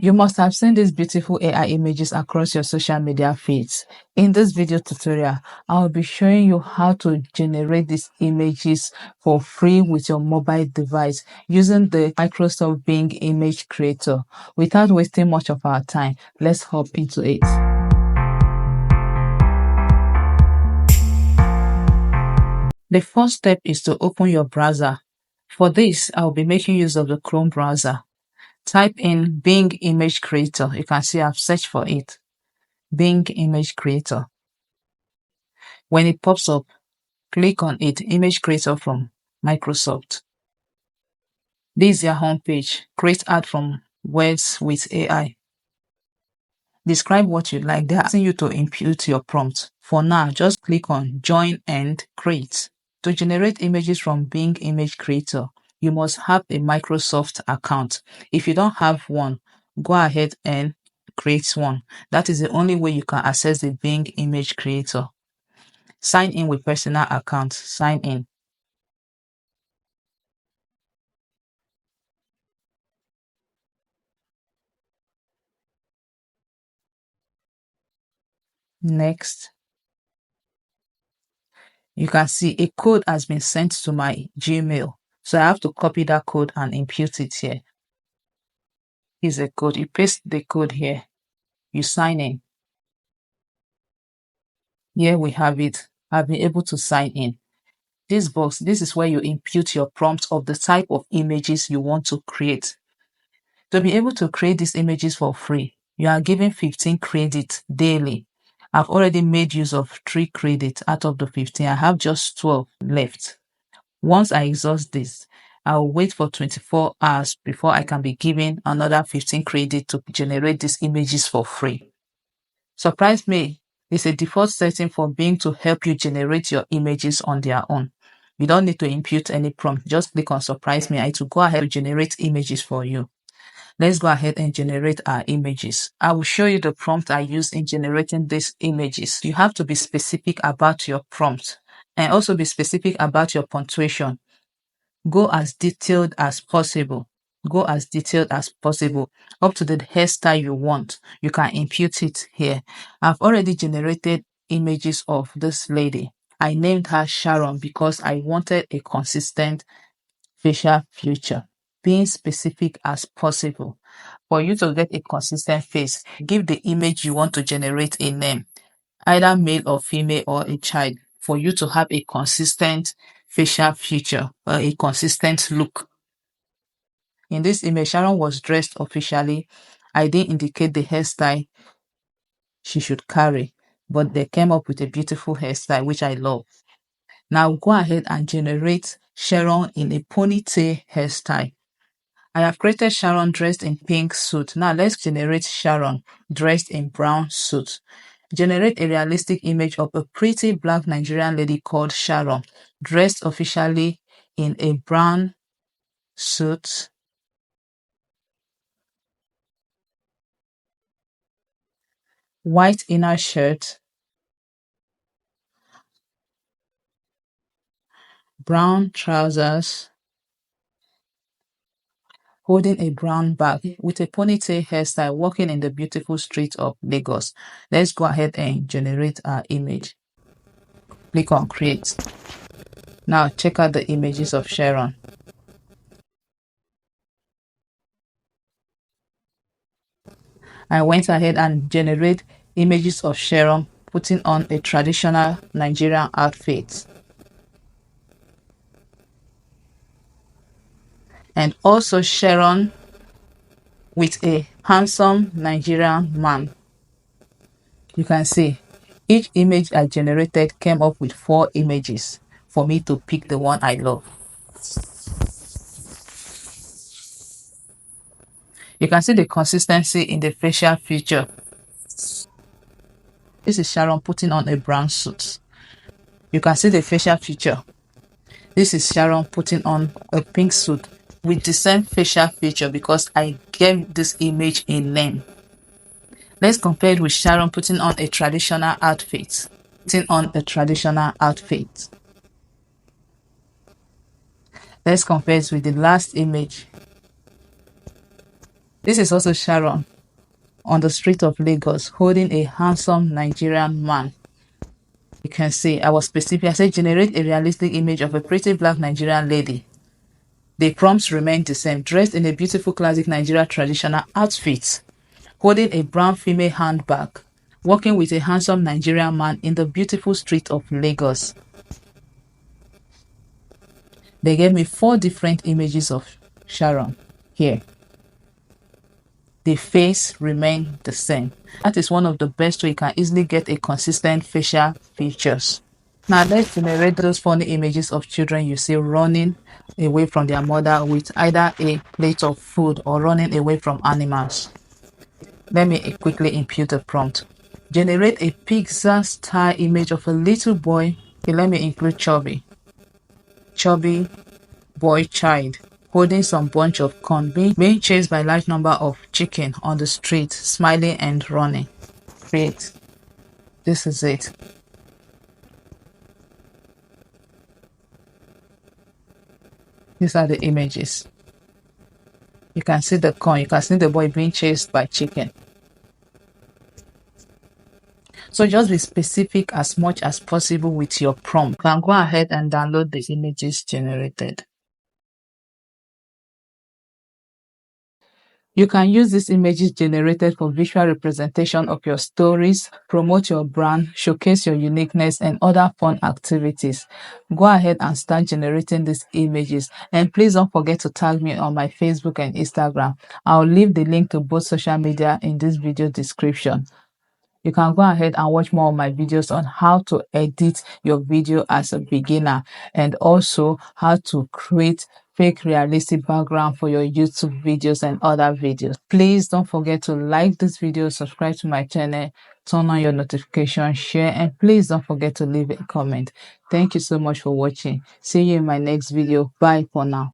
You must have seen these beautiful AI images across your social media feeds. In this video tutorial, I'll be showing you how to generate these images for free with your mobile device using the Microsoft Bing image creator. Without wasting much of our time, let's hop into it. The first step is to open your browser. For this, I'll be making use of the Chrome browser. Type in Bing image creator. You can see I've searched for it. Bing image creator. When it pops up, click on it, image creator from Microsoft. This is their homepage. Create ad from words with AI. Describe what you like. They're asking you to input your prompt. For now, just click on join and create. To generate images from Bing image creator, you must have a Microsoft account. If you don't have one, go ahead and create one. That is the only way you can access the Bing image creator. Sign in with personal account. Sign in. Next. You can see a code has been sent to my Gmail. So I have to copy that code and impute it here. Here's a code. You paste the code here. You sign in. Here we have it. I've been able to sign in. This box, this is where you impute your prompt of the type of images you want to create. To be able to create these images for free, you are given 15 credits daily. I've already made use of 3 credits out of the 15. I have just 12 left. Once I exhaust this, I'll wait for 24 hours before I can be given another 15 credits to generate these images for free. Surprise Me is a default setting for Bing to help you generate your images on their own. You don't need to impute any prompt. Just click on Surprise Me and it will go ahead to generate images for you. Let's go ahead and generate our images. I will show you the prompt I use in generating these images. You have to be specific about your prompt and also be specific about your punctuation. Go as detailed as possible. Go as detailed as possible up to the hairstyle you want. You can impute it here. I've already generated images of this lady. I named her Sharon because I wanted a consistent facial feature. Being specific as possible. For you to get a consistent face, give the image you want to generate a name, either male or female or a child, for you to have a consistent facial feature or a consistent look. In this image, Sharon was dressed officially. I didn't indicate the hairstyle she should carry, but they came up with a beautiful hairstyle, which I love. Now go ahead and generate Sharon in a ponytail hairstyle. I have created Sharon dressed in pink suit. Now let's generate Sharon dressed in brown suit. Generate a realistic image of a pretty black Nigerian lady called Sharon, dressed officially in a brown suit, white inner shirt, brown trousers, holding a brown bag with a ponytail hairstyle, walking in the beautiful streets of Lagos. Let's go ahead and generate our image. Click on create. Now check out the images of Sharon. I went ahead and generate images of Sharon putting on a traditional Nigerian outfit. And also Sharon with a handsome Nigerian man. You can see each image I generated came up with 4 images for me to pick the one I love. You can see the consistency in the facial feature. This is Sharon putting on a brown suit. You can see the facial feature. This is Sharon putting on a pink suit with the same facial feature because I gave this image a name. Let's compare it with Sharon putting on a traditional outfit. Let's compare it with the last image. This is also Sharon on the street of Lagos holding a handsome Nigerian man. You can see I was specific. I said generate a realistic image of a pretty black Nigerian lady. The prompts remain the same. Dressed in a beautiful classic Nigeria traditional outfit, holding a brown female handbag, walking with a handsome Nigerian man in the beautiful street of Lagos. They gave me 4 different images of Sharon here. The face remained the same. That is one of the best way you can easily get a consistent facial features. Now let's generate those funny images of children you see running away from their mother with either a plate of food or running away from animals. Let me quickly impute a prompt. Generate a Pixar style image of a little boy. Okay, let me include chubby boy child holding some bunch of corn, being chased by a large number of chicken on the street, smiling and running. Create. This is it. These are the images. You can see the corn, you can see the boy being chased by chicken. So just be specific as much as possible with your prompt. You can go ahead and download the images generated. You can use these images generated for visual representation of your stories, promote your brand, showcase your uniqueness, and other fun activities. Go ahead and start generating these images. And please don't forget to tag me on my Facebook and Instagram. I'll leave the link to both social media in this video description. You can go ahead and watch more of my videos on how to edit your video as a beginner and also how to create fake realistic background for your YouTube videos and other videos. Please don't forget to like this video, subscribe to my channel, turn on your notification, share, and please don't forget to leave a comment. Thank you so much for watching. See you in my next video. Bye for now.